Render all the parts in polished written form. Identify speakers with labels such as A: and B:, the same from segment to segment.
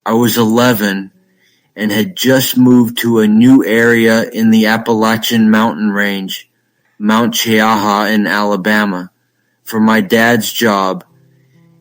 A: I was 11 and had just moved to a new area in the Appalachian mountain range, Mount Cheaha in Alabama, for my dad's job,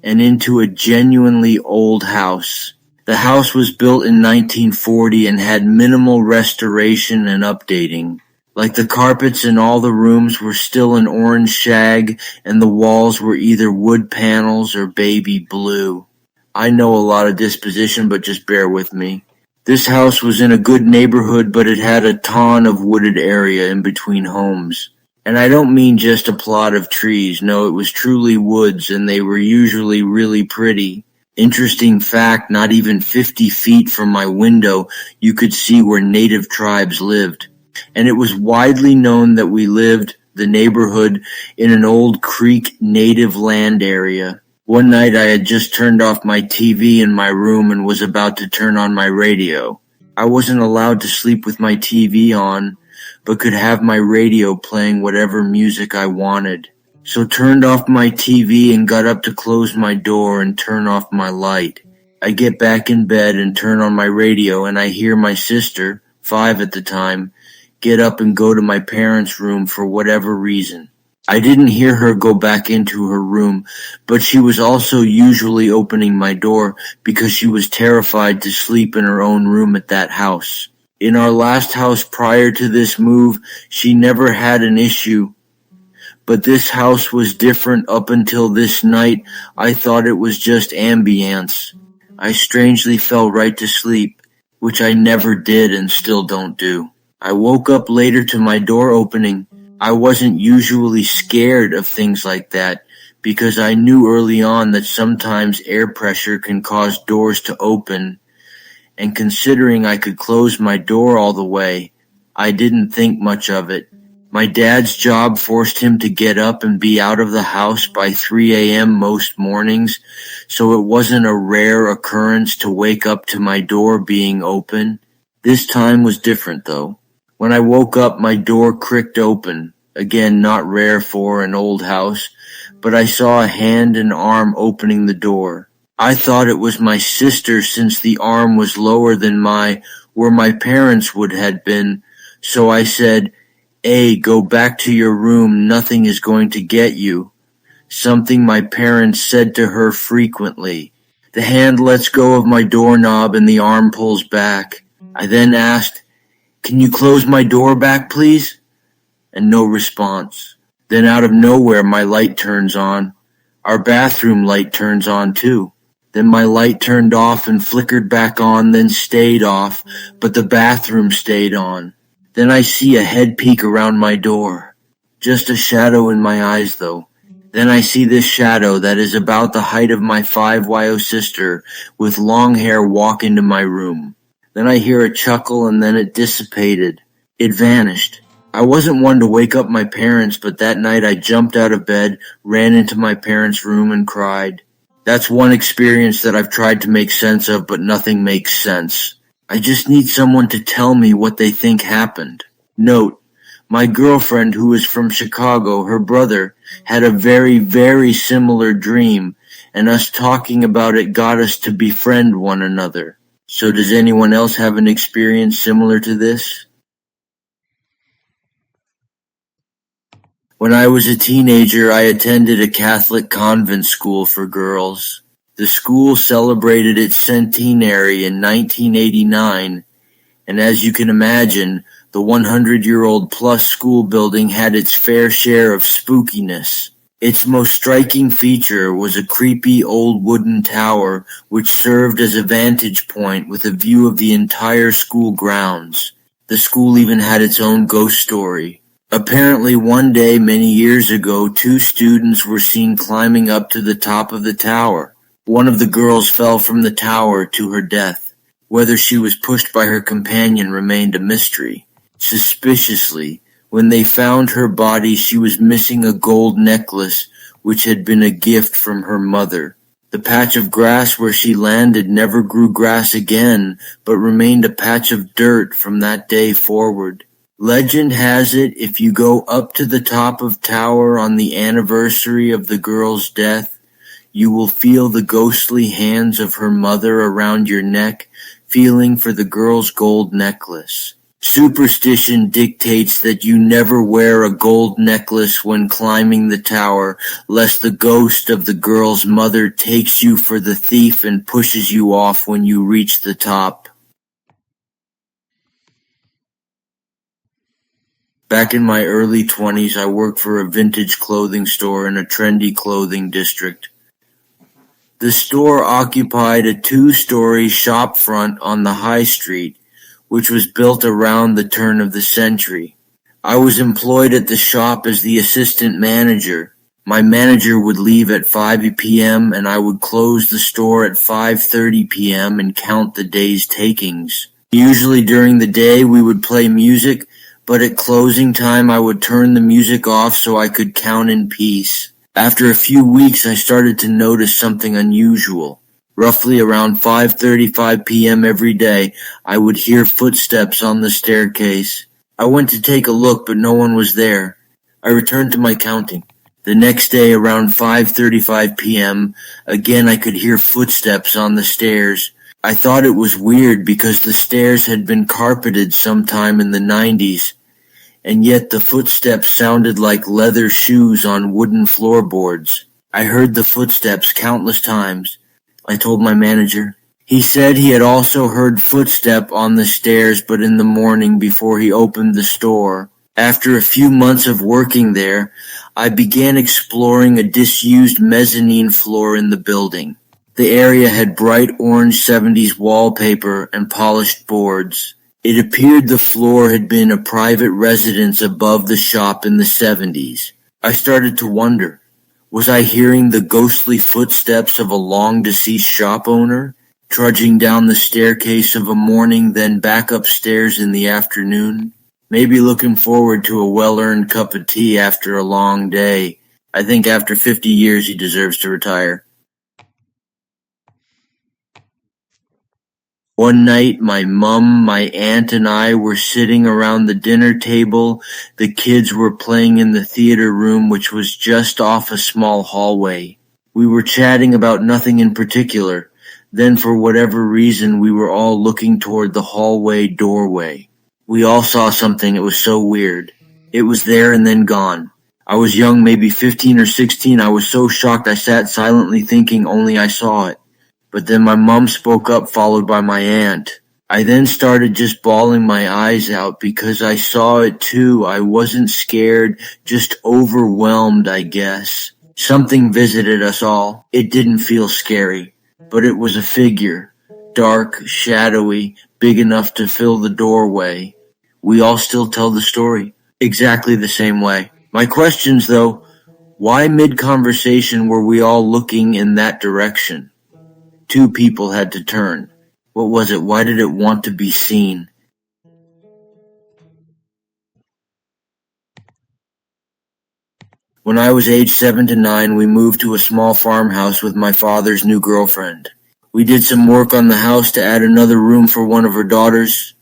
A: and into a genuinely old house. The house was built in 1940 and had minimal restoration and updating. Like the carpets in all the rooms were still an orange shag and the walls were either wood panels or baby blue. I know a lot of disposition, but just bear with me. This house was in a good neighborhood, but it had a ton of wooded area in between homes. And I don't mean just a plot of trees. No, it was truly woods, and they were usually really pretty. Interesting fact, not even 50 feet from my window, you could see where native tribes lived. And it was widely known that we lived, the neighborhood, in an old Creek native land area. One night I had just turned off my TV in my room and was about to turn on my radio. I wasn't allowed to sleep with my TV on, but could have my radio playing whatever music I wanted. So turned off my TV and got up to close my door and turn off my light. I get back in bed and turn on my radio and I hear my sister, 5 at the time, get up and go to my parents' room for whatever reason. I didn't hear her go back into her room, but she was also usually opening my door because she was terrified to sleep in her own room at that house. In our last house prior to this move, she never had an issue, but this house was different up until this night. I thought it was just ambience. I strangely fell right to sleep, which I never did and still don't do. I woke up later to my door opening. I wasn't usually scared of things like that because I knew early on that sometimes air pressure can cause doors to open, and considering I could close my door all the way, I didn't think much of it. My dad's job forced him to get up and be out of the house by 3 a.m. most mornings, so it wasn't a rare occurrence to wake up to my door being open. This time was different though. When I woke up, my door cricked open. Again, not rare for an old house, but I saw a hand and arm opening the door. I thought it was my sister since the arm was lower than where my parents would have been, so I said, go back to your room, nothing is going to get you. Something my parents said to her frequently. The hand lets go of my doorknob and the arm pulls back. I then asked, "Can you close my door back, please?" And no response. Then out of nowhere, my light turns on. Our bathroom light turns on too. Then my light turned off and flickered back on, then stayed off, but the bathroom stayed on. Then I see a head peek around my door. Just a shadow in my eyes though. Then I see this shadow that is about the height of my 5YO sister with long hair walk into my room. Then I hear a chuckle and then it dissipated. It vanished. I wasn't one to wake up my parents, but that night I jumped out of bed, ran into my parents' room and cried. That's one experience that I've tried to make sense of, but nothing makes sense. I just need someone to tell me what they think happened. Note, my girlfriend who is from Chicago, her brother, had a very, very similar dream, and us talking about it got us to befriend one another. So does anyone else have an experience similar to this? When I was a teenager, I attended a Catholic convent school for girls. The school celebrated its centenary in 1989, and as you can imagine, the 100-year-old plus school building had its fair share of spookiness. Its most striking feature was a creepy old wooden tower which served as a vantage point with a view of the entire school grounds. The school even had its own ghost story. Apparently one day many years ago, 2 students were seen climbing up to the top of the tower. One of the girls fell from the tower to her death. Whether she was pushed by her companion remained a mystery. Suspiciously, when they found her body, she was missing a gold necklace which had been a gift from her mother. The patch of grass where she landed never grew grass again, but remained a patch of dirt from that day forward. Legend has it, if you go up to the top of tower on the anniversary of the girl's death, You will feel the ghostly hands of her mother around your neck, feeling for the girl's gold necklace. Superstition dictates that you never wear a gold necklace when climbing the tower, lest the ghost of the girl's mother takes you for the thief and pushes you off when you reach the top. Back in my early 20s, I worked for a vintage clothing store in a trendy clothing district. The store occupied a 2-story shop front on the high street, which was built around the turn of the century. I was employed at the shop as the assistant manager. My manager would leave at 5 p.m. and I would close the store at 5:30 p.m. and count the day's takings. Usually during the day we would play music, but at closing time I would turn the music off so I could count in peace. After a few weeks I started to notice something unusual. Roughly around 5:35 p.m. every day, I would hear footsteps on the staircase. I went to take a look, but no one was there. I returned to my counting. The next day, around 5:35 p.m., again I could hear footsteps on the stairs. I thought it was weird because the stairs had been carpeted sometime in the 90s, and yet the footsteps sounded like leather shoes on wooden floorboards. I heard the footsteps countless times. I told my manager. He said he had also heard footsteps on the stairs, but in the morning before he opened the store. After a few months of working there, I began exploring a disused mezzanine floor in the building. The area had bright orange 70s wallpaper and polished boards. It appeared the floor had been a private residence above the shop in the 70s. I started to wonder. Was I hearing the ghostly footsteps of a long-deceased shop owner, trudging down the staircase of a morning, then back upstairs in the afternoon? Maybe looking forward to a well-earned cup of tea after a long day. I think after 50 years he deserves to retire. One night, my mom, my aunt, and I were sitting around the dinner table. The kids were playing in the theater room, which was just off a small hallway. We were chatting about nothing in particular. Then, for whatever reason, we were all looking toward the hallway doorway. We all saw something. It was so weird. It was there and then gone. I was young, maybe 15 or 16. I was so shocked I sat silently thinking only I saw it. But then my mom spoke up, followed by my aunt. I then started just bawling my eyes out because I saw it too. I wasn't scared, just overwhelmed, I guess. Something visited us all. It didn't feel scary, but it was a figure, dark, shadowy, big enough to fill the doorway. We all still tell the story, exactly the same way. My questions, though, why mid-conversation were we all looking in that direction? 2 people had to turn. What was it? Why did it want to be seen? When I was age 7 to 9, we moved to a small farmhouse with my father's new girlfriend. We did some work on the house to add another room for one of her daughters.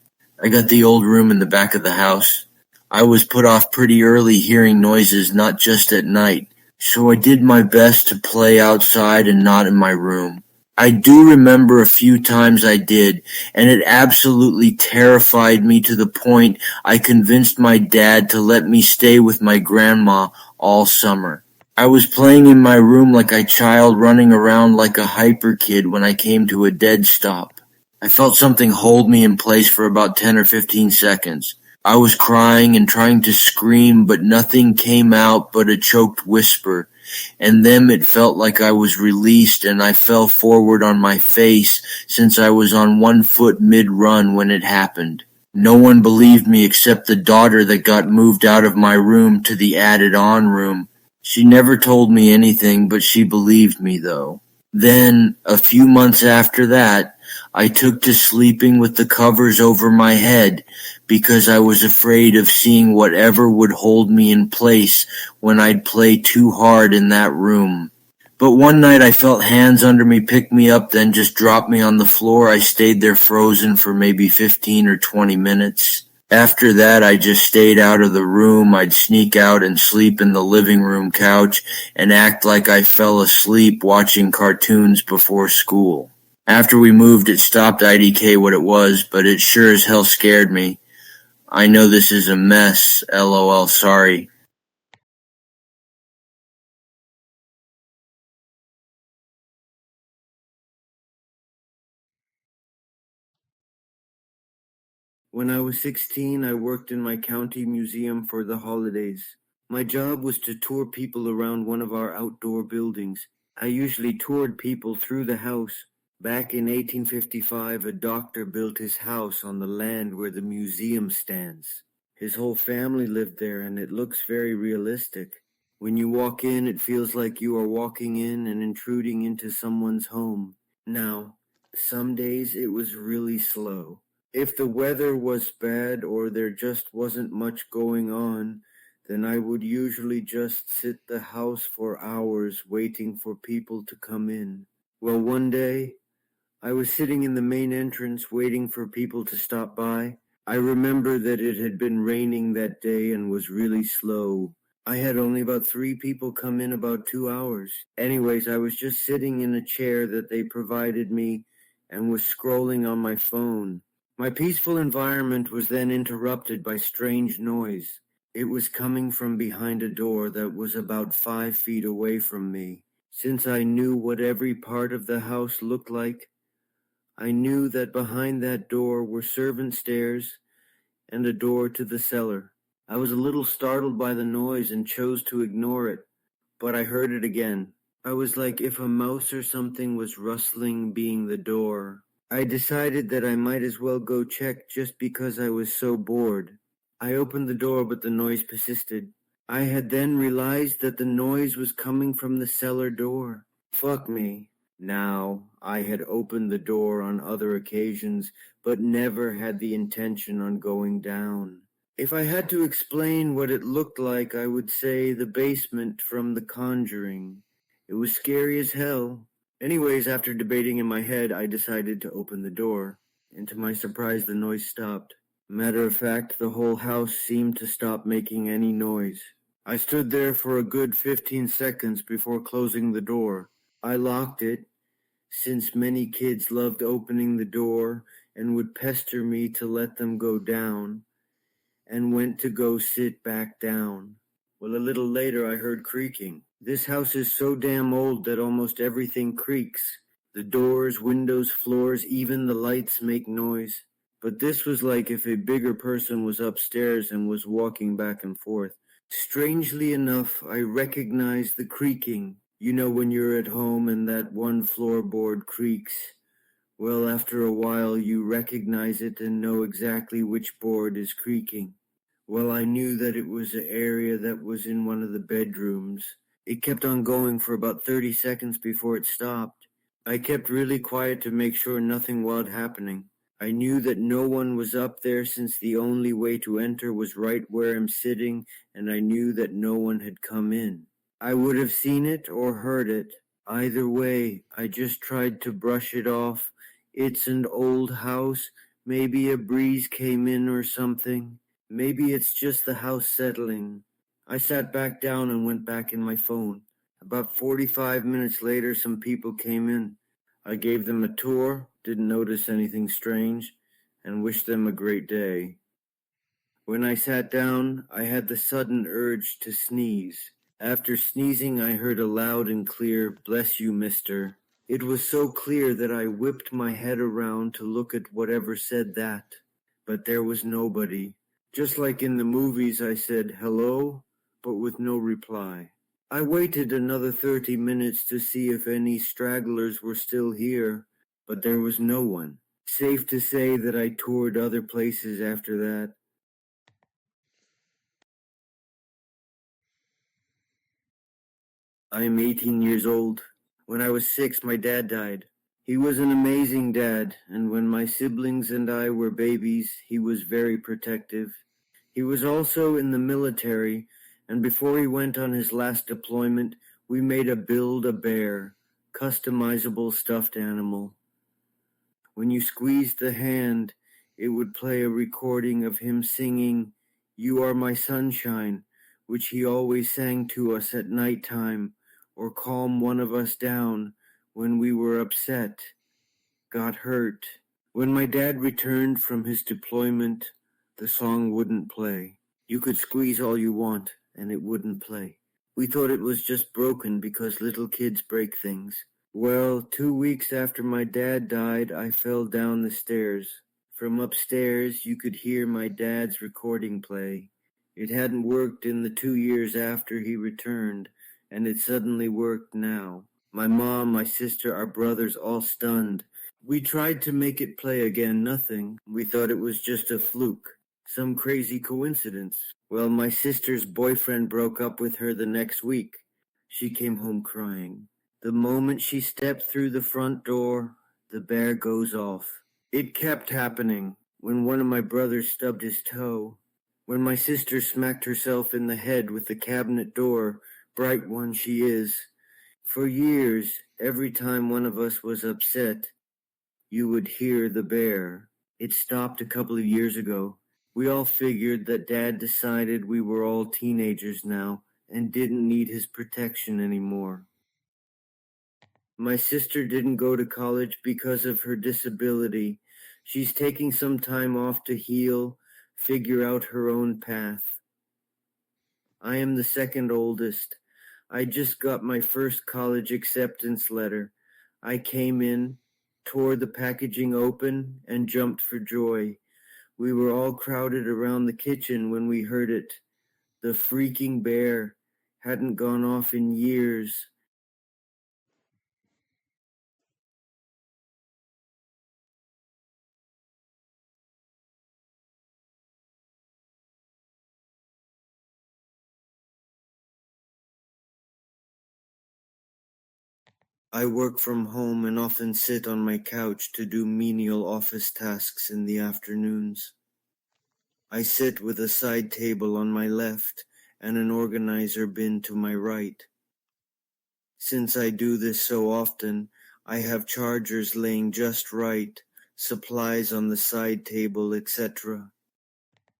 A: I got the old room in the back of the house. I was put off pretty early hearing noises, not just at night, so I did my best to play outside and not in my room. I do remember a few times I did, and it absolutely terrified me to the point I convinced my dad to let me stay with my grandma all summer. I was playing in my room like a child, running around like a hyper kid when I came to a dead stop. I felt something hold me in place for about 10 or 15 seconds. I was crying and trying to scream, but nothing came out but a choked whisper. And then it felt like I was released and I fell forward on my face since I was on one foot mid-run when it happened. No one believed me except the daughter that got moved out of my room to the added-on room. She never told me anything, but she believed me though. Then, a few months after that, I took to sleeping with the covers over my head because I was afraid of seeing whatever would hold me in place when I'd play too hard in that room. But one night I felt hands under me pick me up, then just drop me on the floor. I stayed there frozen for maybe 15 or 20 minutes. After that, I just stayed out of the room. I'd sneak out and sleep in the living room couch and act like I fell asleep watching cartoons before school. After we moved, it stopped IDK what it was, but it sure as hell scared me. I know this is a mess. LOL, sorry. When I was 16, I worked in my county museum for the holidays. My job was to tour people around one of our outdoor buildings. I usually toured people through the house. Back in 1855, a doctor built his house on the land where the museum stands. His whole family lived there, and it looks very realistic. When you walk in, it feels like you are walking in and intruding into someone's home. Now, some days it was really slow. If the weather was bad or there just wasn't much going on, then I would usually just sit the house for hours waiting for people to come in. Well, one day, I was sitting in the main entrance waiting for people to stop by. I remember that it had been raining that day and was really slow. I had only about 3 people come in about 2 hours. Anyways, I was just sitting in a chair that they provided me and was scrolling on my phone. My peaceful environment was then interrupted by strange noise. It was coming from behind a door that was about 5 feet away from me. Since I knew what every part of the house looked like, I knew that behind that door were servant stairs and a door to the cellar. I was a little startled by the noise and chose to ignore it, but I heard it again. I was like if a mouse or something was rustling being the door. I decided that I might as well go check just because I was so bored. I opened the door, but the noise persisted. I had then realized that the noise was coming from the cellar door. Fuck me. Now, I had opened the door on other occasions, but never had the intention on going down. If I had to explain what it looked like, I would say the basement from The Conjuring. It was scary as hell. Anyways, after debating in my head, I decided to open the door, and to my surprise, the noise stopped. Matter of fact, the whole house seemed to stop making any noise. I stood there for a good 15 seconds before closing the door. I locked it, since many kids loved opening the door and would pester me to let them go down, and went to go sit back down. Well, a little later I heard creaking. This house is so damn old that almost everything creaks. The doors, windows, floors, even the lights make noise. But this was like if a bigger person was upstairs and was walking back and forth. Strangely enough, I recognized the creaking. You know when you're at home and that one floorboard creaks. Well, after a while you recognize it and know exactly which board is creaking. Well, I knew that it was the area that was in one of the bedrooms. It kept on going for about 30 seconds before it stopped. I kept really quiet to make sure nothing wild happening. I knew that no one was up there since the only way to enter was right where I'm sitting, and I knew that no one had come in. I would have seen it or heard it. Either way, I just tried to brush it off. It's an old house. Maybe a breeze came in or something. Maybe it's just the house settling. I sat back down and went back in my phone. About 45 minutes later, some people came in. I gave them a tour, didn't notice anything strange, and wished them a great day. When I sat down, I had the sudden urge to sneeze. After sneezing, I heard a loud and clear, "Bless you, mister." It was so clear that I whipped my head around to look at whatever said that. But there was nobody. Just like in the movies, I said, "Hello?" but with no reply. I waited another 30 minutes to see if any stragglers were still here, but there was no one. Safe to say that I toured other places after that. I am 18 years old. When I was 6, my dad died. He was an amazing dad, and when my siblings and I were babies, he was very protective. He was also in the military, and before he went on his last deployment, we made a Build-A-Bear, customizable stuffed animal. When you squeezed the hand, it would play a recording of him singing "You Are My Sunshine," which he always sang to us at night time, or calm one of us down when we were upset, got hurt. When my dad returned from his deployment, the song wouldn't play. You could squeeze all you want, and it wouldn't play. We thought it was just broken because little kids break things. Well, 2 weeks after my dad died, I fell down the stairs. From upstairs, you could hear my dad's recording play. It hadn't worked in the 2 years after he returned, and it suddenly worked now. My mom, my sister, our brothers, all stunned. We tried to make it play again, nothing. We thought it was just a fluke, some crazy coincidence. Well, my sister's boyfriend broke up with her the next week. She came home crying. The moment she stepped through the front door, the bear goes off. It kept happening. When one of my brothers stubbed his toe, when my sister smacked herself in the head with the cabinet door, bright one she is. For years, every time one of us was upset, you would hear the bear. It stopped a couple of years ago. We all figured that Dad decided we were all teenagers now and didn't need his protection anymore. My sister didn't go to college because of her disability. She's taking some time off to heal, figure out her own path. I am the second oldest. I just got my first college acceptance letter. I came in, tore the packaging open, and jumped for joy. We were all crowded around the kitchen when we heard it. The freaking bear hadn't gone off in years. I work from home and often sit on my couch to do menial office tasks in the afternoons. I sit with a side table on my left and an organizer bin to my right. Since I do this so often, I have chargers laying just right, supplies on the side table, etc.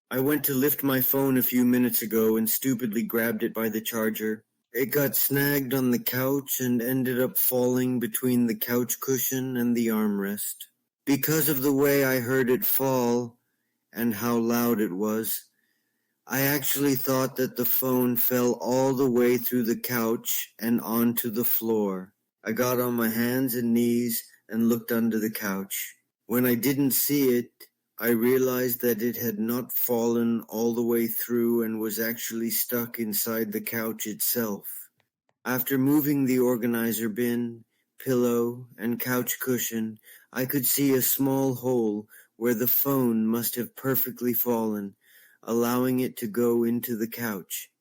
A: I went to lift my phone a few minutes ago and stupidly grabbed it by the charger. It got snagged on the couch and ended up falling between the couch cushion and the armrest. Because of the way I heard it fall and how loud it was, I actually thought that the phone fell all the way through the couch and onto the floor. I got on my hands and knees and looked under the couch. When I didn't see it, I realized that it had not fallen all the way through and was actually stuck inside the couch itself. After moving the organizer bin, pillow, and couch cushion, I could see a small hole where the phone must have perfectly fallen, allowing it to go into the couch.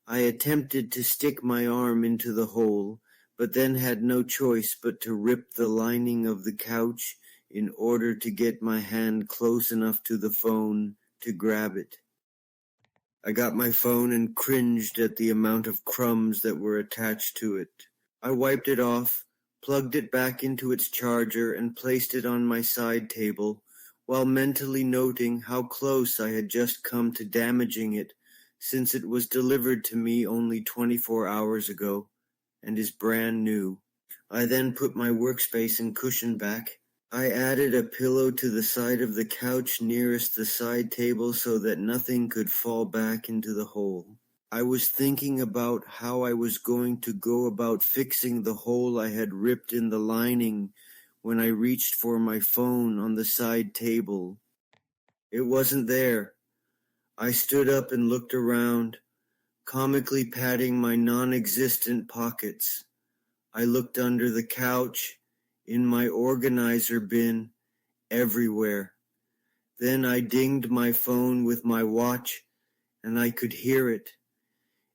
A: I attempted to stick my arm into the hole, but then had no choice but to rip the lining of the couch in order to get my hand close enough to the phone to grab it. I got my phone and cringed at the amount of crumbs that were attached to it. I wiped it off, plugged it back into its charger, and placed it on my side table, while mentally noting how close I had just come to damaging it, since it was delivered to me only 24 hours ago, and is brand new. I then put my workspace and cushion back. I added a pillow to the side of the couch nearest the side table so that nothing could fall back into the hole. I was thinking about how I was going to go about fixing the hole I had ripped in the lining when I reached for my phone on the side table. It wasn't there. I stood up and looked around, comically patting my non-existent pockets. I looked under the couch, in my organizer bin, everywhere. Then I dinged my phone with my watch, and I could hear it.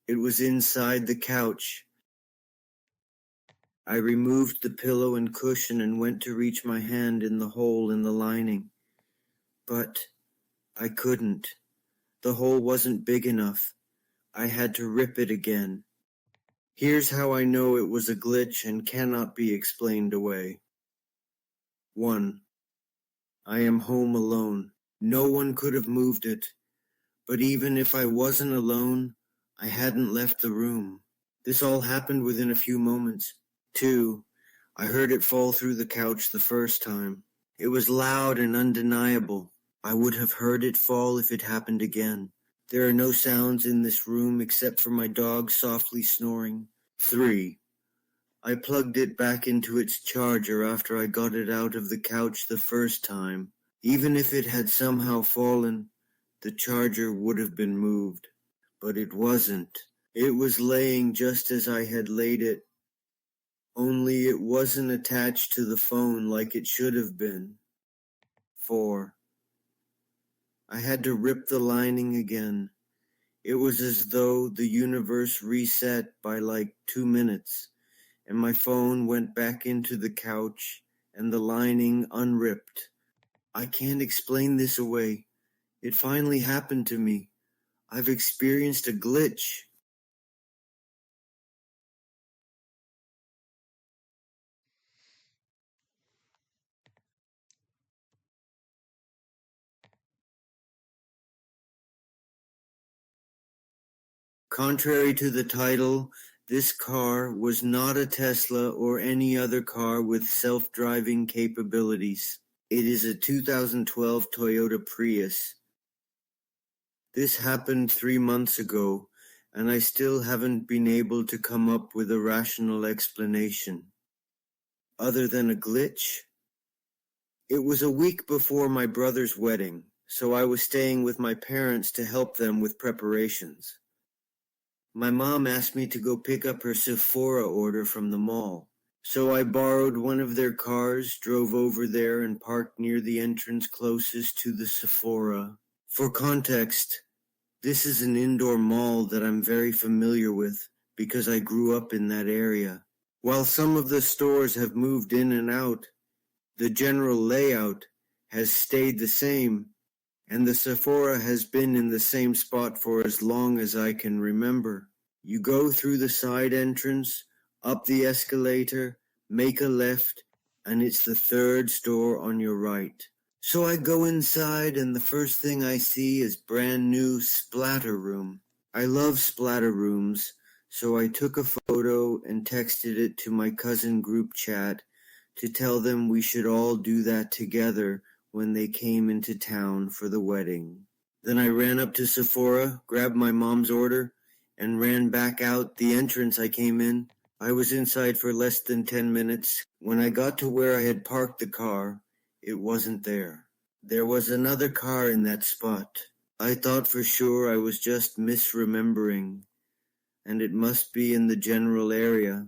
A: It was inside the couch. I removed the pillow and cushion and went to reach my hand in the hole in the lining. But I couldn't. The hole wasn't big enough. I had to rip it again. Here's how I know it was a glitch and cannot be explained away. 1. I am home alone. No one could have moved it, but even if I wasn't alone, I hadn't left the room. This all happened within a few moments. 2. I heard it fall through the couch the first time. It was loud and undeniable. I would have heard it fall if it happened again. There are no sounds in this room except for my dog softly snoring. 3. I plugged it back into its charger after I got it out of the couch the first time. Even if it had somehow fallen, the charger would have been moved. But it wasn't. It was laying just as I had laid it, only it wasn't attached to the phone like it should have been. 4. I had to rip the lining again. It was as though the universe reset by like 2 minutes, and my phone went back into the couch and the lining unripped. I can't explain this away. It finally happened to me. I've experienced a glitch. Contrary to the title, this car was not a Tesla or any other car with self-driving capabilities. It is a 2012 Toyota Prius. This happened 3 months ago, and I still haven't been able to come up with a rational explanation. Other than a glitch? It was a week before my brother's wedding, so I was staying with my parents to help them with preparations. My mom asked me to go pick up her Sephora order from the mall. So I borrowed one of their cars, drove over there, and parked near the entrance closest to the Sephora. For context, this is an indoor mall that I'm very familiar with because I grew up in that area. While some of the stores have moved in and out, the general layout has stayed the same, and the Sephora has been in the same spot for as long as I can remember. You go through the side entrance, up the escalator, make a left, and it's the third store on your right. So I go inside, and the first thing I see is brand new splatter room. I love splatter rooms, so I took a photo and texted it to my cousin group chat to tell them we should all do that together when they came into town for the wedding. Then I ran up to Sephora, grabbed my mom's order, and ran back out the entrance I came in. I was inside for less than 10 minutes. When I got to where I had parked the car, it wasn't there. There was another car in that spot. I thought for sure I was just misremembering, and it must be in the general area.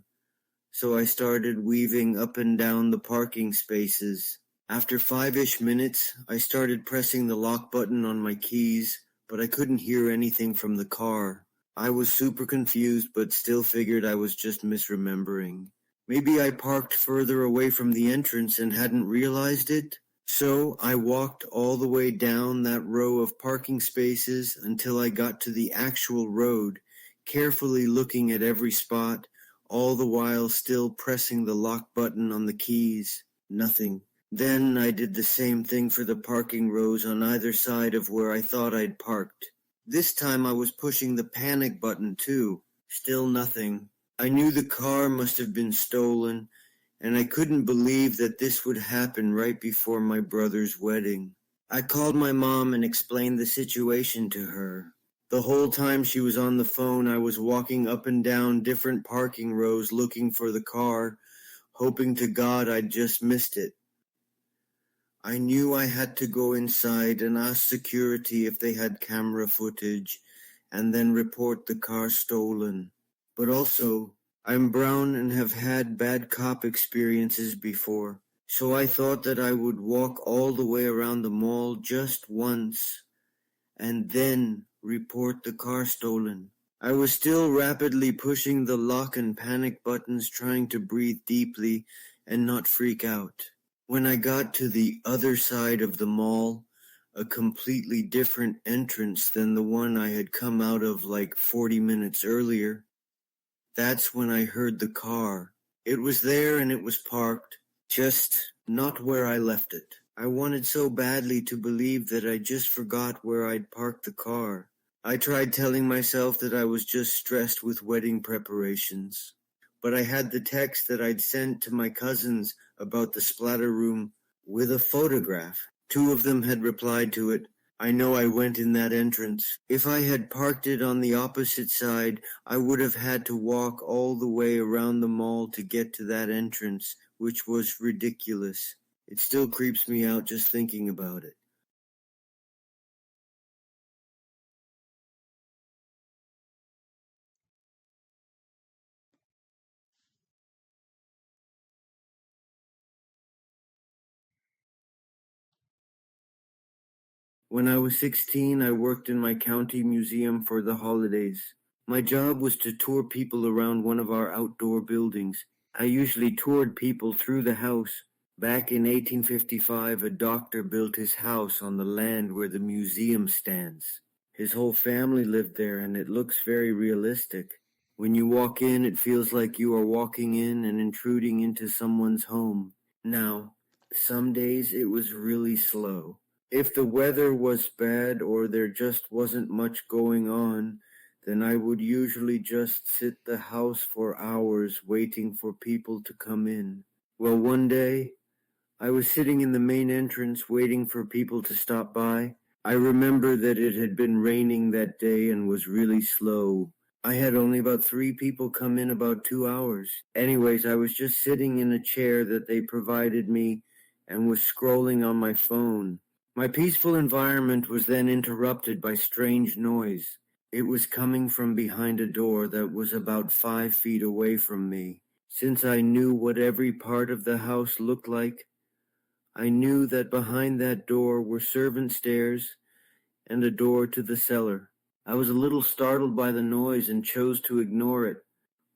A: So I started weaving up and down the parking spaces. After 5-ish minutes, I started pressing the lock button on my keys, but I couldn't hear anything from the car. I was super confused, but still figured I was just misremembering. Maybe I parked further away from the entrance and hadn't realized it? So I walked all the way down that row of parking spaces until I got to the actual road, carefully looking at every spot, all the while still pressing the lock button on the keys. Nothing. Then I did the same thing for the parking rows on either side of where I thought I'd parked. This time I was pushing the panic button too. Still nothing. I knew the car must have been stolen, and I couldn't believe that this would happen right before my brother's wedding. I called my mom and explained the situation to her. The whole time she was on the phone, I was walking up and down different parking rows looking for the car, hoping to God I'd just missed it. I knew I had to go inside and ask security if they had camera footage, and then report the car stolen. But also, I'm brown and have had bad cop experiences before, so I thought that I would walk all the way around the mall just once, and then report the car stolen. I was still rapidly pushing the lock and panic buttons, trying to breathe deeply and not freak out. When I got to the other side of the mall, a completely different entrance than the one I had come out of like 40 minutes earlier, that's when I heard the car. It was there and it was parked, just not where I left it. I wanted so badly to believe that I just forgot where I'd parked the car. I tried telling myself that I was just stressed with wedding preparations. But I had the text that I'd sent to my cousins about the splatter room with a photograph. Two of them had replied to it. I know I went in that entrance. If I had parked it on the opposite side, I would have had to walk all the way around the mall to get to that entrance, which was ridiculous. It still creeps me out just thinking about it. When I was 16, I worked in my county museum for the holidays. My job was to tour people around one of our outdoor buildings. I usually toured people through the house. Back in 1855, a doctor built his house on the land where the museum stands. His whole family lived there, and it looks very realistic. When you walk in, it feels like you are walking in and intruding into someone's home. Now, some days it was really slow. If the weather was bad or there just wasn't much going on, then I would usually just sit the house for hours waiting for people to come in. Well, one day, I was sitting in the main entrance waiting for people to stop by. I remember that it had been raining that day and was really slow. I had only about 3 people come in about 2 hours. Anyways, I was just sitting in a chair that they provided me and was scrolling on my phone. My peaceful environment was then interrupted by strange noise. It was coming from behind a door that was about 5 feet away from me. Since I knew what every part of the house looked like, I knew that behind that door were servant stairs and a door to the cellar. I was a little startled by the noise and chose to ignore it,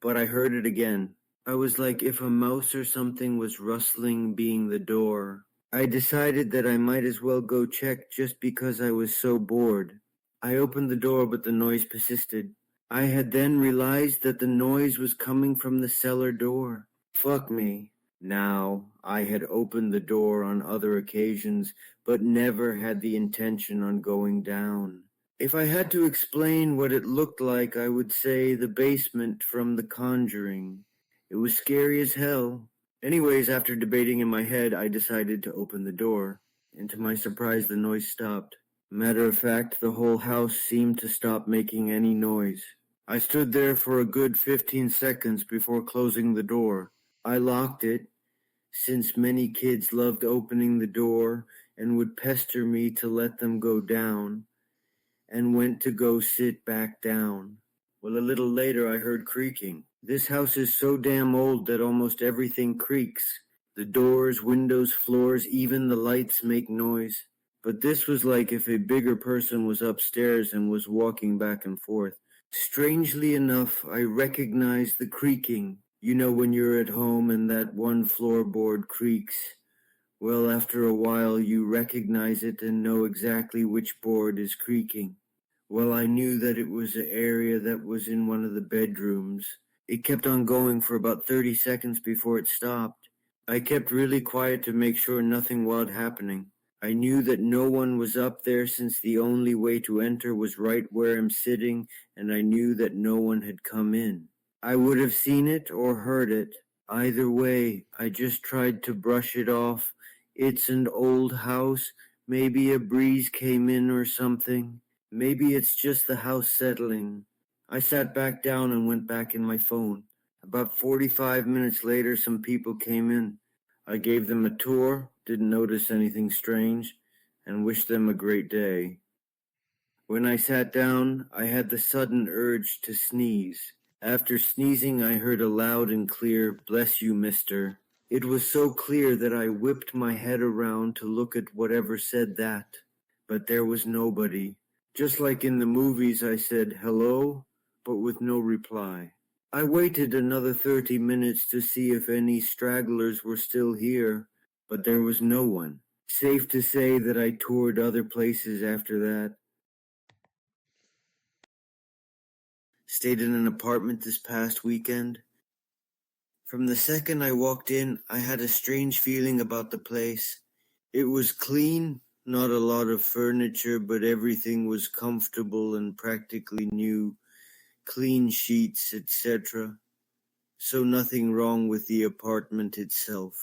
A: but I heard it again. I was like if a mouse or something was rustling being the door. I decided that I might as well go check just because I was so bored. I opened the door, but the noise persisted. I had then realized that the noise was coming from the cellar door. Fuck me. Now, I had opened the door on other occasions, but never had the intention on going down. If I had to explain what it looked like, I would say the basement from The Conjuring. It was scary as hell. Anyways, after debating in my head, I decided to open the door, and to my surprise the noise stopped. Matter of fact, the whole house seemed to stop making any noise. I stood there for a good 15 seconds before closing the door. I locked it, since many kids loved opening the door and would pester me to let them go down, and went to go sit back down. Well, a little later I heard creaking. This house is so damn old that almost everything creaks. The doors, windows, floors, even the lights make noise. But this was like if a bigger person was upstairs and was walking back and forth. Strangely enough, I recognized the creaking. You know when you're at home and that one floorboard creaks. Well, after a while you recognize it and know exactly which board is creaking. Well, I knew that it was an area that was in one of the bedrooms. It kept on going for about 30 seconds before it stopped. I kept really quiet to make sure nothing wild happening. I knew that no one was up there since the only way to enter was right where I'm sitting, and I knew that no one had come in. I would have seen it or heard it. Either way, I just tried to brush it off. It's an old house. Maybe a breeze came in or something. Maybe it's just the house settling. I sat back down and went back in my phone. About 45 minutes later, some people came in. I gave them a tour, didn't notice anything strange, and wished them a great day. When I sat down, I had the sudden urge to sneeze. After sneezing, I heard a loud and clear, "Bless you, mister." It was so clear that I whipped my head around to look at whatever said that. But there was nobody. Just like in the movies, I said, "Hello?" but with no reply. I waited another 30 minutes to see if any stragglers were still here, but there was no one. Safe to say that I toured other places after that. Stayed in an apartment this past weekend. From the second I walked in, I had a strange feeling about the place. It was clean, not a lot of furniture, but everything was comfortable and practically new, clean sheets, etc. So nothing wrong with the apartment itself,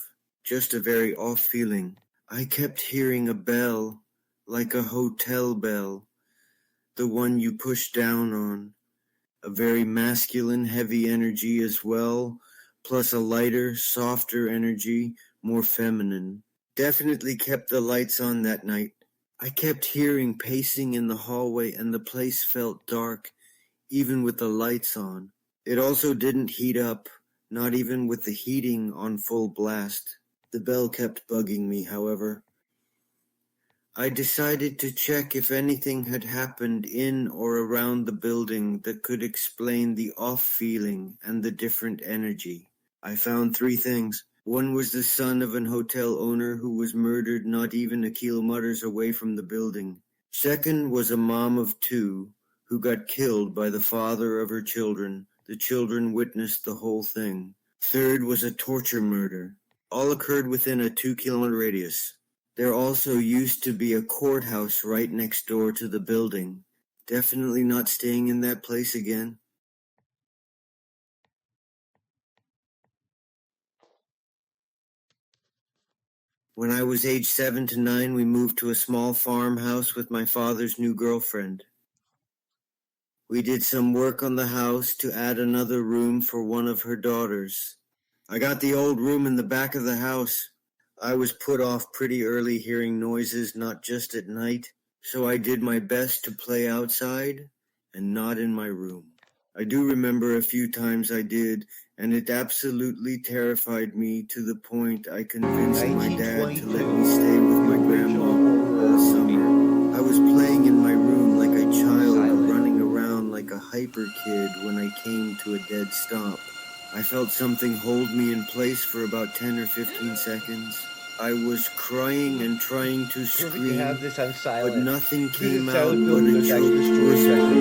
A: just a very off feeling. I kept hearing a bell, like a hotel bell, the one you push down on. A very masculine, heavy energy as well, plus a lighter, softer energy, more feminine. Definitely kept the lights on that night. I kept hearing pacing in the hallway and the place felt dark, even with the lights on. It also didn't heat up, not even with the heating on full blast. The bell kept bugging me, however. I decided to check if anything had happened in or around the building that could explain the off feeling and the different energy. I found 3 things. One was the son of an hotel owner who was murdered not even a kilometers away from the building. Second was a mom of 2 who got killed by the father of her children. The children witnessed the whole thing. Third was a torture murder. All occurred within a 2-kilometer radius. There also used to be a courthouse right next door to the building. Definitely not staying in that place again. When I was age 7 to 9, we moved to a small farmhouse with my father's new girlfriend. We did some work on the house to add another room for one of her daughters. I got the old room in the back of the house. I was put off pretty early hearing noises, not just at night, so I did my best to play outside and not in my room. I do remember a few times I did, and it absolutely terrified me to the point I convinced my dad to let me stay with my grandma all summer. I was playing in my room like a child, running around like a hyper kid when I came to a dead stop. I felt something hold me in place for about 10 or 15 seconds. I was crying and trying to scream, but nothing came out but a choked whisper. And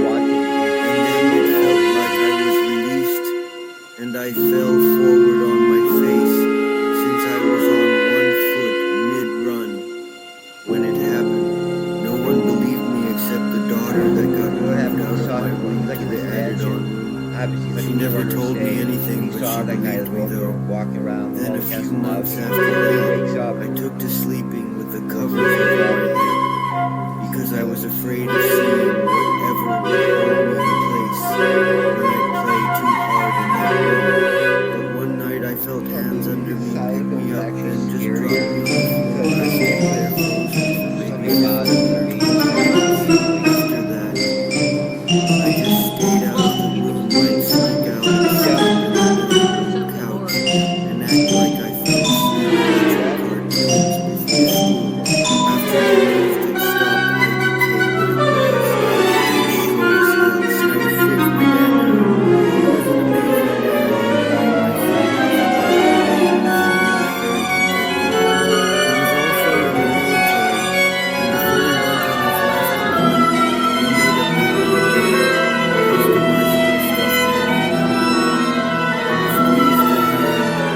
A: then it felt like I was released, and I fell forward on my face, since I was on one foot mid-run when it happened. No one believed me except the daughter that got moved out of my room to the added-on. She never told me anything, but she believed me though. Then a few months after that, I took to sleeping with the covers over my head, because I was afraid of seeing whatever would hold me in place when I play too hard in that room. But one night I felt hands under me pick me up and just drop me on the floor. I stayed there frozen for maybe 15 minutes. After that, I just stayed out of the room, might sneak out and sleep in the living room couch and act like I fell asleep watching cartoons before school. After I moved and stopped like a kid when it was, I was slow as hell. I was 6, my dad now. He was an amazing dad who made my feelings better and was very protective. He was also in the military, and before he went on his last deployment, he made a baby bear customizable stuffed animal. I squeezed her hand and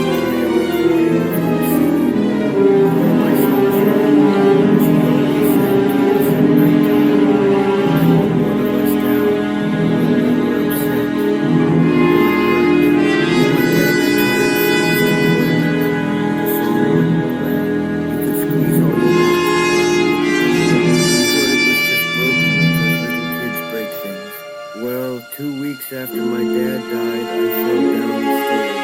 A: would play a recording of him singing "You're My Sunshine," which he always sang to us at nighttime and calmed one of us down when we were upset or hurt. When my dad returned from his deployment, the song wouldn't play. You could squeeze all you want, but it wouldn't go. He thought it was just broken because little kids break things. Well, 2 weeks after my dad died, I fell down the stairs.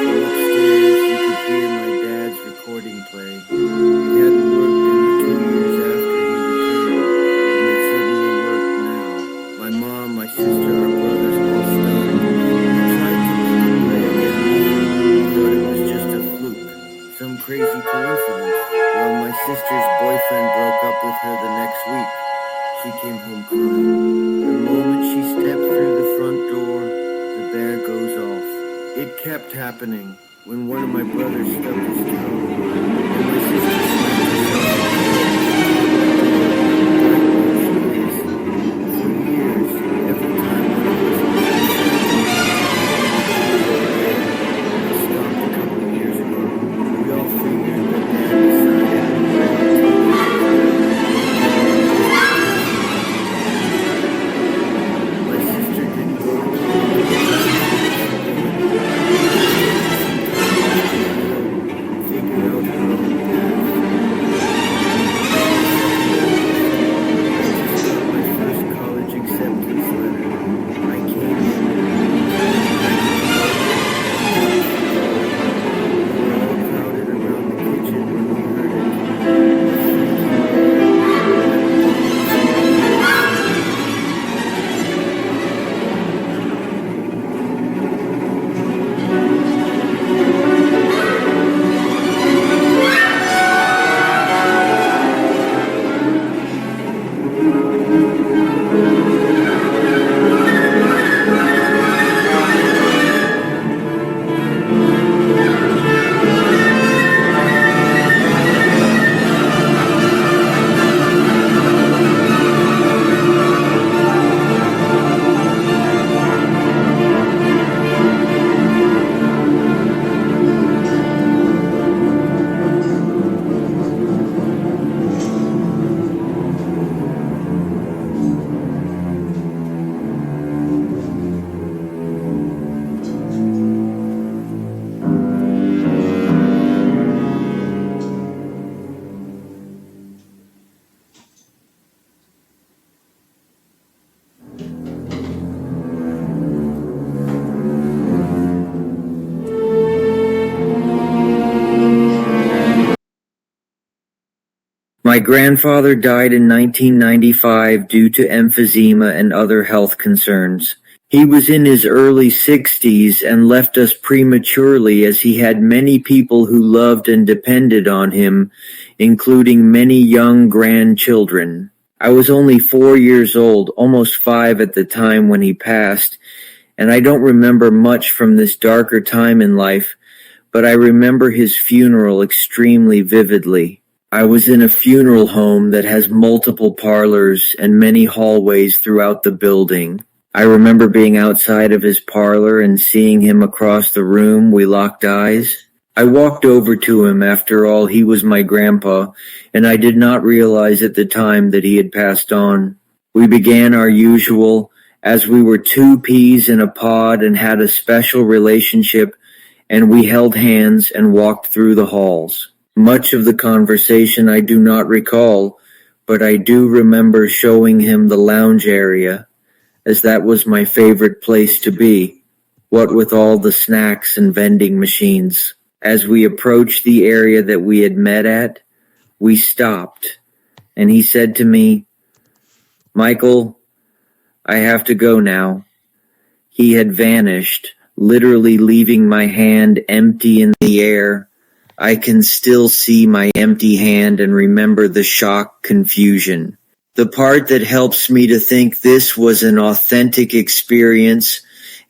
A: From upstairs, you could hear my dad's recording play. It hadn't worked in the 2 years after he returned, and it suddenly worked now. My mom, my sister, our brothers all stunned. We tried to make it play again. We thought it was just a fluke, some crazy coincidence. Well, my sister's boyfriend broke up with her the next week. She came home crying. The moment she stepped through the front door, the bear goes off. It kept happening. When one of my brothers stubbed his toe, and my sister smacked herself in the head with the cabinet door, bright while she is. For years, every time one of us was upset, we would call it a bear. It stopped a couple years ago. We all figured that Dad decided My grandfather died in 1995 due to emphysema and other health concerns. He was in his early 60s and left us prematurely as he had many people who loved and depended on him, including many young grandchildren. I was only 4 years old, almost 5 at the time when he passed, and I don't remember much from this darker time in life, but I remember his funeral extremely vividly. I was in a funeral home that has multiple parlors and many hallways throughout the building. I remember being outside of his parlor and seeing him across the room. We locked eyes. I walked over to him. After all, he was my grandpa, and I did not realize at the time that he had passed on. We began our usual, as we were two peas in a pod and had a special relationship, and we held hands and walked through the halls. Much of the conversation I do not recall, but I do remember showing him the lounge area, as that was my favorite place to be, what with all the snacks and vending machines. As we approached the area that we had met at, we stopped, and he said to me, "Michael, I have to go now." He had vanished, literally leaving my hand empty in the air. I can still see my empty hand and remember the shock, confusion. The part that helps me to think this was an authentic experience,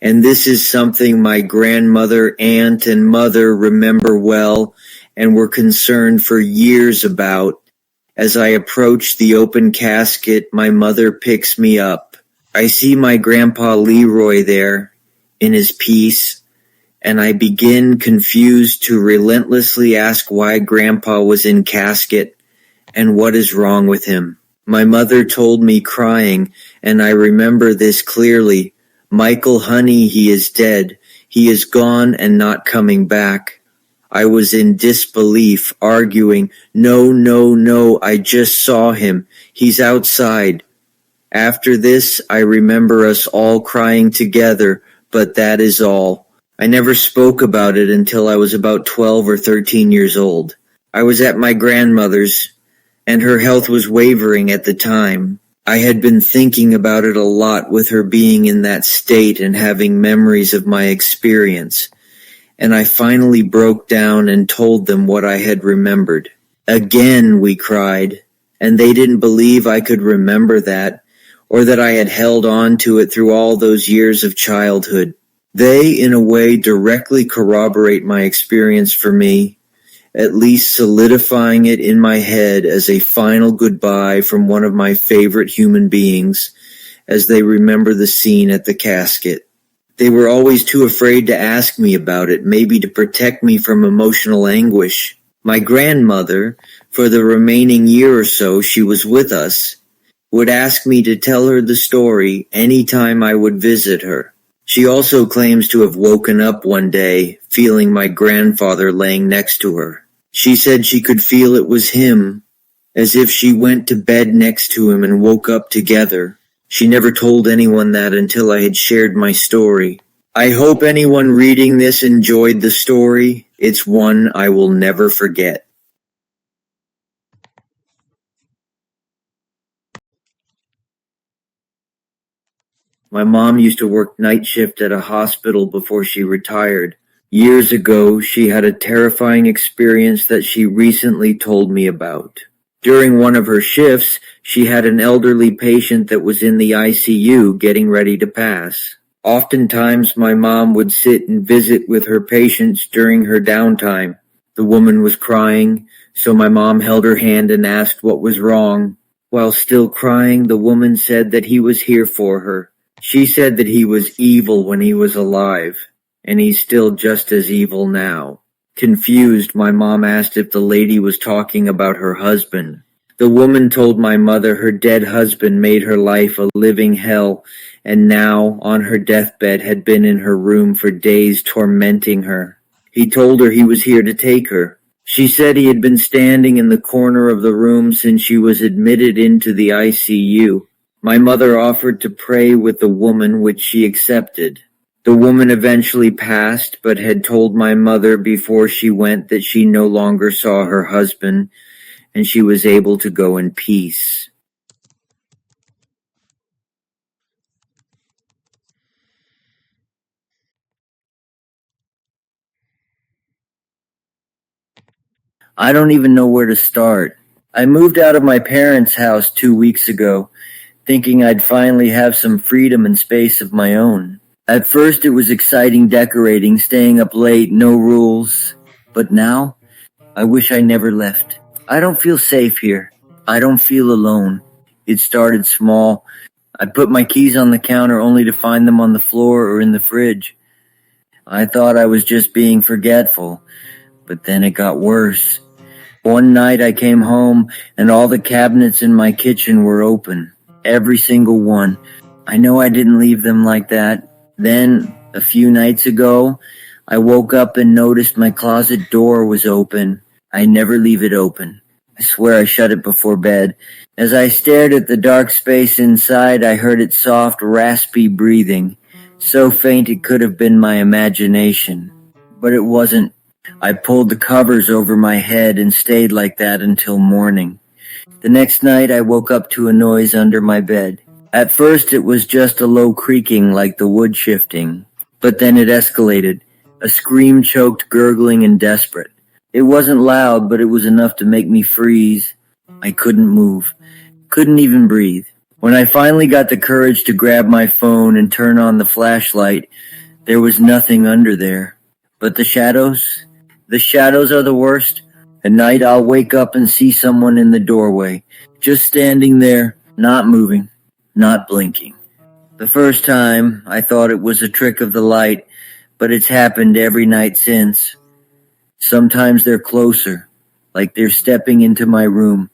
A: and this is something my grandmother, aunt, and mother remember well and were concerned for years about. As I approach the open casket, my mother picks me up. I see my grandpa Leroy there, in his peace, and I begin, confused, to relentlessly ask why Grandpa was in casket and what is wrong with him. My mother told me, crying, and I remember this clearly, "Michael, honey, he is dead. He is gone and not coming back." I was in disbelief, arguing, "No, no, no, I just saw him. He's outside." After this, I remember us all crying together, but that is all. I never spoke about it until I was about 12 or 13 years old. I was at my grandmother's, and her health was wavering at the time. I had been thinking about it a lot with her being in that state and having memories of my experience, and I finally broke down and told them what I had remembered. Again, we cried, and they didn't believe I could remember that, or that I had held on to it through all those years of childhood. They, in a way, directly corroborate my experience for me, at least solidifying it in my head as a final goodbye from one of my favorite human beings, as they remember the scene at the casket. They were always too afraid to ask me about it, maybe to protect me from emotional anguish. My grandmother, for the remaining year or so she was with us, would ask me to tell her the story any time I would visit her. She also claims to have woken up one day, feeling my grandfather laying next to her. She said she could feel it was him, as if she went to bed next to him and woke up together. She never told anyone that until I had shared my story. I hope anyone reading this enjoyed the story. It's one I will never forget. My mom used to work night shift at a hospital before she retired. Years ago, she had a terrifying experience that she recently told me about. During one of her shifts, she had an elderly patient that was in the ICU getting ready to pass. Oftentimes, my mom would sit and visit with her patients during her downtime. The woman was crying, so my mom held her hand and asked what was wrong. While still crying, the woman said that he was here for her. She said that he was evil when he was alive, and he's still just as evil now. Confused, my mom asked if the lady was talking about her husband. The woman told my mother her dead husband made her life a living hell, and now, on her deathbed, had been in her room for days tormenting her. He told her he was here to take her. She said he had been standing in the corner of the room since she was admitted into the ICU. My mother offered to pray with the woman, which she accepted. The woman eventually passed, but had told my mother before she went that she no longer saw her husband, and she was able to go in peace. I don't even know where to start. I moved out of my parents' house 2 weeks ago, thinking I'd finally have some freedom and space of my own. At first, it was exciting decorating, staying up late, no rules. But now, I wish I never left. I don't feel safe here. I don't feel alone. It started small. I put my keys on the counter only to find them on the floor or in the fridge. I thought I was just being forgetful, but then it got worse. One night I came home and all the cabinets in my kitchen were open. Every single one. I know I didn't leave them like that. Then, a few nights ago, I woke up and noticed my closet door was open. I never leave it open. I swear I shut it before bed. As I stared at the dark space inside, I heard its soft, raspy breathing. So faint it could have been my imagination. But it wasn't. I pulled the covers over my head and stayed like that until morning. The next night I woke up to a noise under my bed. At first it was just a low creaking like the wood shifting, but then it escalated, a scream choked, gurgling, and desperate. It wasn't loud, but it was enough to make me freeze. I couldn't move, couldn't even breathe. When I finally got the courage to grab my phone and turn on the flashlight, there was nothing under there. But the shadows? The shadows are the worst. At night I'll wake up and see someone in the doorway, just standing there, not moving, not blinking. The first time, I thought it was a trick of the light, but it's happened every night since. Sometimes they're closer, like they're stepping into my room,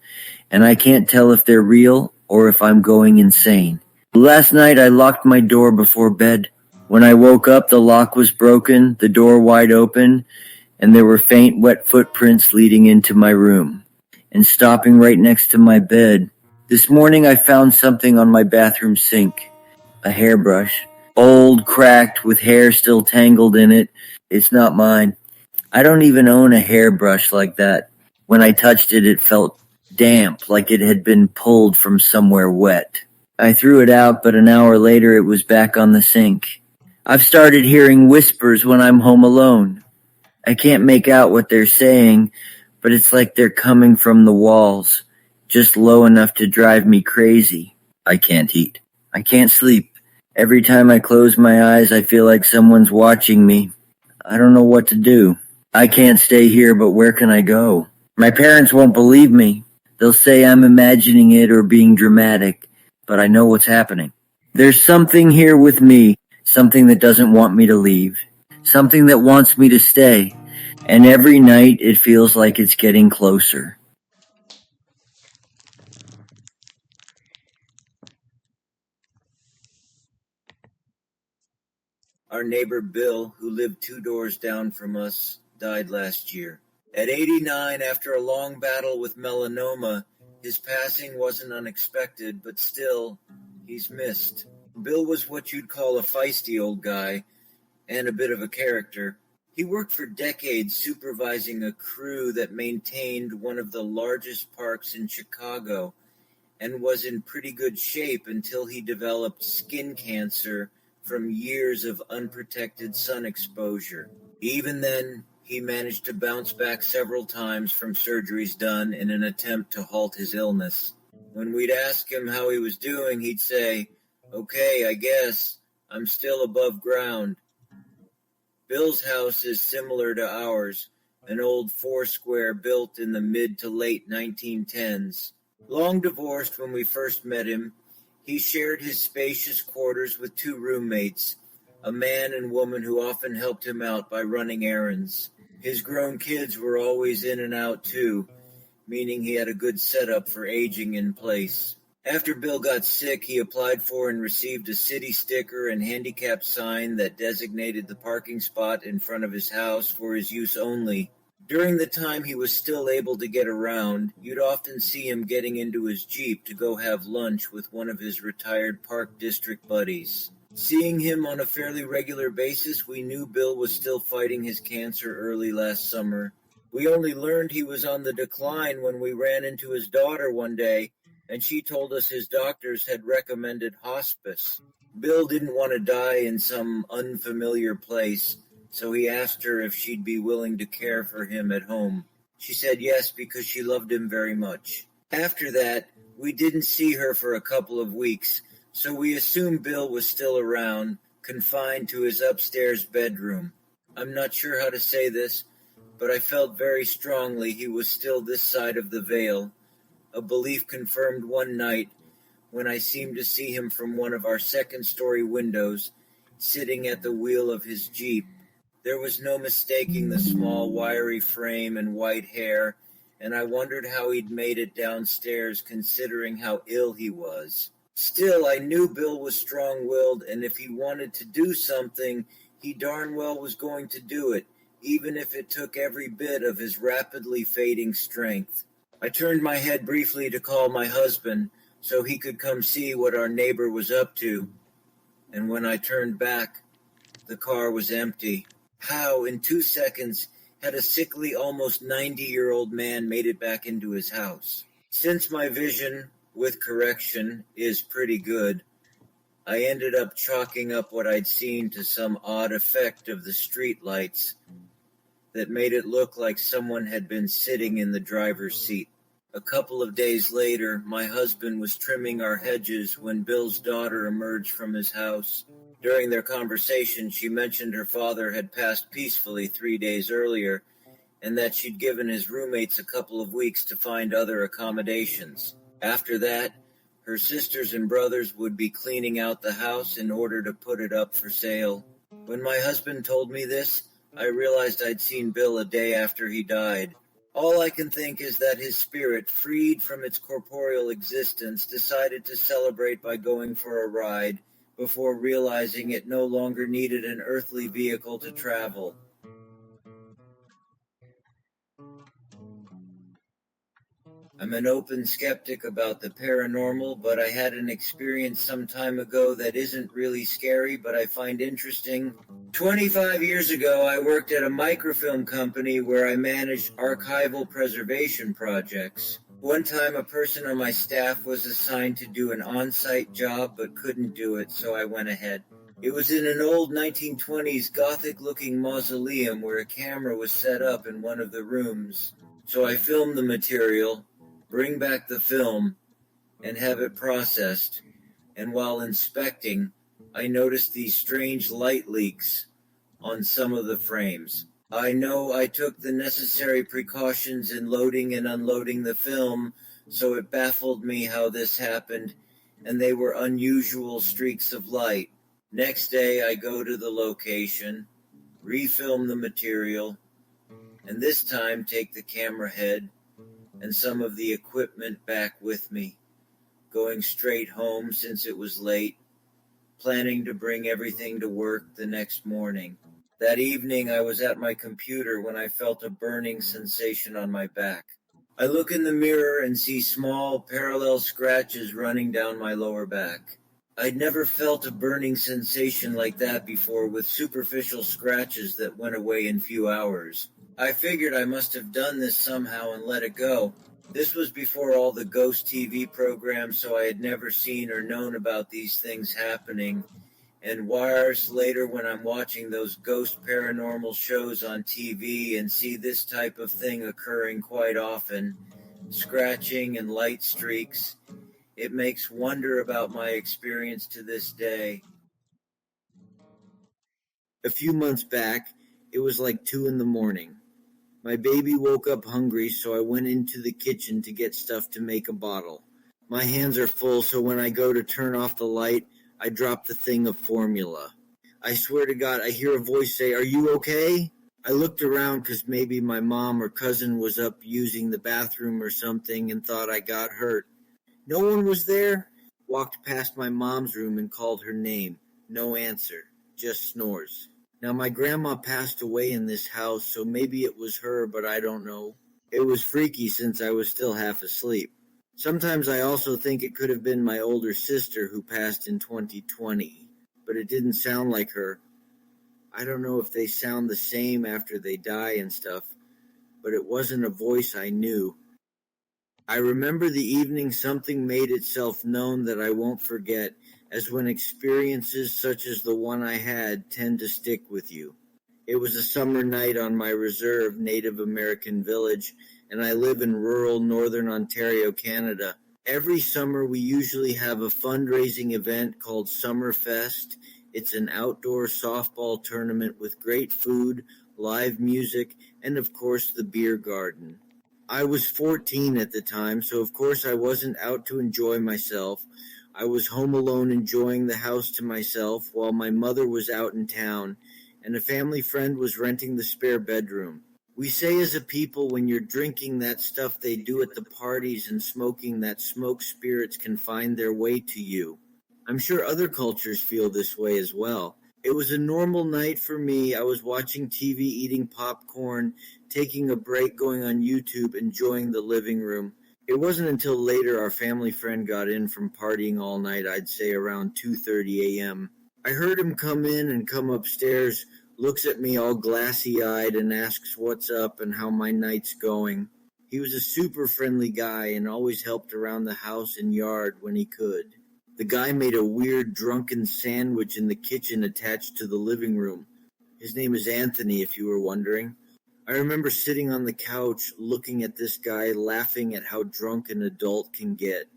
A: and I can't tell if they're real or if I'm going insane. Last night I locked my door before bed. When I woke up, the lock was broken, the door wide open, and there were faint, wet footprints leading into my room, and stopping right next to my bed. This morning I found something on my bathroom sink, a hairbrush, old, cracked, with hair still tangled in it. It's not mine. I don't even own a hairbrush like that. When I touched it, it felt damp, like it had been pulled from somewhere wet. I threw it out, but an hour later it was back on the sink. I've started hearing whispers when I'm home alone. I can't make out what they're saying, but it's like they're coming from the walls, just low enough to drive me crazy. I can't eat. I can't sleep. Every time I close my eyes, I feel like someone's watching me. I don't know what to do. I can't stay here, but where can I go? My parents won't believe me. They'll say I'm imagining it or being dramatic, but I know what's happening. There's something here with me, something that doesn't want me to leave, something that wants me to stay, and every night it feels like it's getting closer. Our neighbor Bill, who lived 2 doors down from us, died last year. At 89, after a long battle with melanoma, his passing wasn't unexpected, but still, he's missed. Bill was what you'd call a feisty old guy, and a bit of a character. He worked for decades supervising a crew that maintained one of the largest parks in Chicago, and was in pretty good shape until he developed skin cancer from years of unprotected sun exposure. Even then, he managed to bounce back several times from surgeries done in an attempt to halt his illness. When we'd ask him how he was doing, he'd say, "Okay, I guess. I'm still above ground." Bill's house is similar to ours, an old four-square built in the mid to late 1910s. Long divorced when we first met him, he shared his spacious quarters with two roommates, a man and woman who often helped him out by running errands. His grown kids were always in and out too, meaning he had a good setup for aging in place. After Bill got sick, he applied for and received a city sticker and handicap sign that designated the parking spot in front of his house for his use only. During the time he was still able to get around, you'd often see him getting into his Jeep to go have lunch with one of his retired Park District buddies. Seeing him on a fairly regular basis, we knew Bill was still fighting his cancer early last summer. We only learned he was on the decline when we ran into his daughter one day, and she told us his doctors had recommended hospice. Bill didn't want to die in some unfamiliar place, so he asked her if she'd be willing to care for him at home. She said yes because she loved him very much. After that, we didn't see her for a couple of weeks, so we assumed Bill was still around, confined to his upstairs bedroom. I'm not sure how to say this, but I felt very strongly he was still this side of the veil, a belief confirmed one night when I seemed to see him from one of our second-story windows, sitting at the wheel of his Jeep. There was no mistaking the small, wiry frame and white hair, and I wondered how he'd made it downstairs considering how ill he was. Still, I knew Bill was strong-willed, and if he wanted to do something, he darn well was going to do it, even if it took every bit of his rapidly fading strength. I turned my head briefly to call my husband, so he could come see what our neighbor was up to, and when I turned back, the car was empty. How, in 2 seconds, had a sickly, almost 90-year-old man made it back into his house? Since my vision, with correction, is pretty good, I ended up chalking up what I'd seen to some odd effect of the street lights that made it look like someone had been sitting in the driver's seat. A couple of days later, my husband was trimming our hedges when Bill's daughter emerged from his house. During their conversation, she mentioned her father had passed peacefully 3 days earlier, and that she'd given his roommates a couple of weeks to find other accommodations. After that, her sisters and brothers would be cleaning out the house in order to put it up for sale. When my husband told me this, I realized I'd seen Bill a day after he died. All I can think is that his spirit, freed from its corporeal existence, decided to celebrate by going for a ride before realizing it no longer needed an earthly vehicle to travel. I'm an open skeptic about the paranormal, but I had an experience some time ago that isn't really scary, but I find interesting. 25 years ago, I worked at a microfilm company where I managed archival preservation projects. One time, a person on my staff was assigned to do an on-site job but couldn't do it, so I went ahead. It was in an old 1920s Gothic-looking mausoleum where a camera was set up in one of the rooms. So I filmed the material, bring back the film, and have it processed, and while inspecting, I noticed these strange light leaks on some of the frames. I know I took the necessary precautions in loading and unloading the film, so it baffled me how this happened, and they were unusual streaks of light. Next day, I go to the location, refilm the material, and this time take the camera head and some of the equipment back with me, going straight home since it was late, planning to bring everything to work the next morning. That evening I was at my computer when I felt a burning sensation on my back. I look in the mirror and see small parallel scratches running down my lower back. I'd never felt a burning sensation like that before, with superficial scratches that went away in few hours. I figured I must have done this somehow and let it go. This was before all the ghost TV programs, so I had never seen or known about these things happening. And years later, when I'm watching those ghost paranormal shows on TV and see this type of thing occurring quite often, scratching and light streaks, it makes wonder about my experience to this day. A few months back, it was like 2 in the morning. My baby woke up hungry, so I went into the kitchen to get stuff to make a bottle. My hands are full, so when I go to turn off the light, I drop the thing of formula. I swear to God, I hear a voice say, "Are you okay?" I looked around because maybe my mom or cousin was up using the bathroom or something and thought I got hurt. No one was there. Walked past my mom's room and called her name. No answer, just snores. Now, my grandma passed away in this house, so maybe it was her, but I don't know. It was freaky since I was still half asleep. Sometimes I also think it could have been my older sister who passed in 2020, but it didn't sound like her. I don't know if they sound the same after they die and stuff, but it wasn't a voice I knew. I remember the evening something made itself known that I won't forget, as when experiences such as the one I had tend to stick with you. It was a summer night on my reserve Native American village, and I live in rural northern Ontario, Canada. Every summer we usually have a fundraising event called Summerfest. It's an outdoor softball tournament with great food, live music, and of course the beer garden. I was 14 at the time, so of course I wasn't out to enjoy myself. I was home alone enjoying the house to myself while my mother was out in town, and a family friend was renting the spare bedroom. We say as a people when you're drinking that stuff they do at the parties and smoking that smoke spirits can find their way to you. I'm sure other cultures feel this way as well. It was a normal night for me. I was watching TV, eating popcorn, taking a break, going on YouTube, enjoying the living room. It wasn't until later our family friend got in from partying all night, I'd say around 2:30 a.m. I heard him come in and come upstairs, looks at me all glassy-eyed and asks what's up and how my night's going. He was a super friendly guy and always helped around the house and yard when he could. The guy made a weird drunken sandwich in the kitchen attached to the living room. His name is Anthony, if you were wondering. I remember sitting on the couch looking at this guy, laughing at how drunk an adult can get.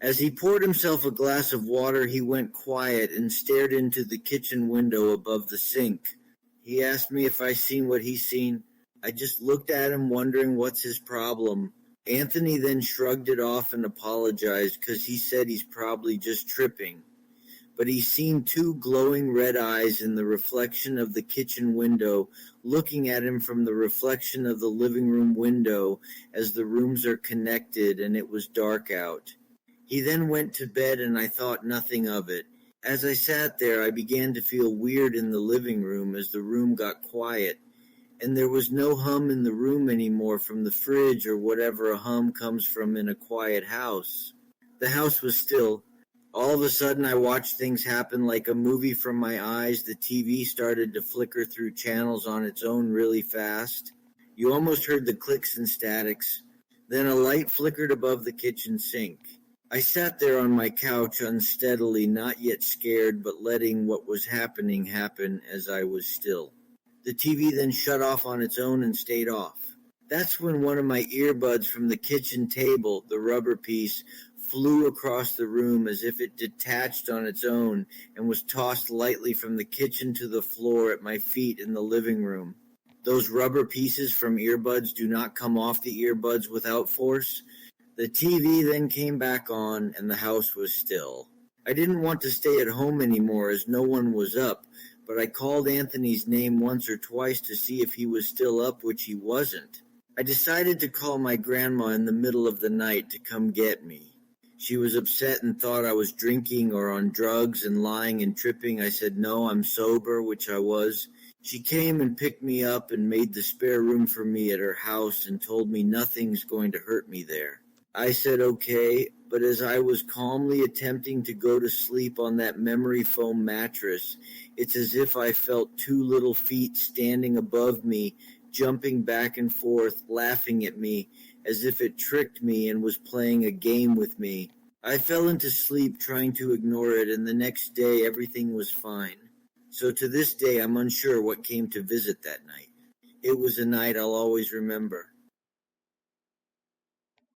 A: As he poured himself a glass of water, he went quiet and stared into the kitchen window above the sink. He asked me if I seen what he's seen. I just looked at him wondering what's his problem. Anthony then shrugged it off and apologized because he said he's probably just tripping. But he's seen two glowing red eyes in the reflection of the kitchen window looking at him from the reflection of the living room window as the rooms are connected and it was dark out. He then went to bed and I thought nothing of it. As I sat there, I began to feel weird in the living room as the room got quiet. And there was no hum in the room anymore from the fridge or whatever a hum comes from in a quiet house. The house was still. All of a sudden I watched things happen like a movie from my eyes. The TV started to flicker through channels on its own really fast. You almost heard the clicks and statics. Then a light flickered above the kitchen sink. I sat there on my couch unsteadily, not yet scared, but letting what was happening happen as I was still. The TV then shut off on its own and stayed off. That's when one of my earbuds from the kitchen table, the rubber piece, flew across the room as if it detached on its own and was tossed lightly from the kitchen to the floor at my feet in the living room. Those rubber pieces from earbuds do not come off the earbuds without force. The TV then came back on and the house was still. I didn't want to stay at home anymore as no one was up, but I called Anthony's name once or twice to see if he was still up, which he wasn't. I decided to call my grandma in the middle of the night to come get me. She was upset and thought I was drinking or on drugs and lying and tripping. I said, no, I'm sober, which I was. She came and picked me up and made the spare room for me at her house and told me nothing's going to hurt me there. I said okay, but as I was calmly attempting to go to sleep on that memory foam mattress, it's as if I felt two little feet standing above me, jumping back and forth, laughing at me, as if it tricked me and was playing a game with me. I fell into sleep trying to ignore it, and the next day everything was fine. So to this day I'm unsure what came to visit that night. It was a night I'll always remember.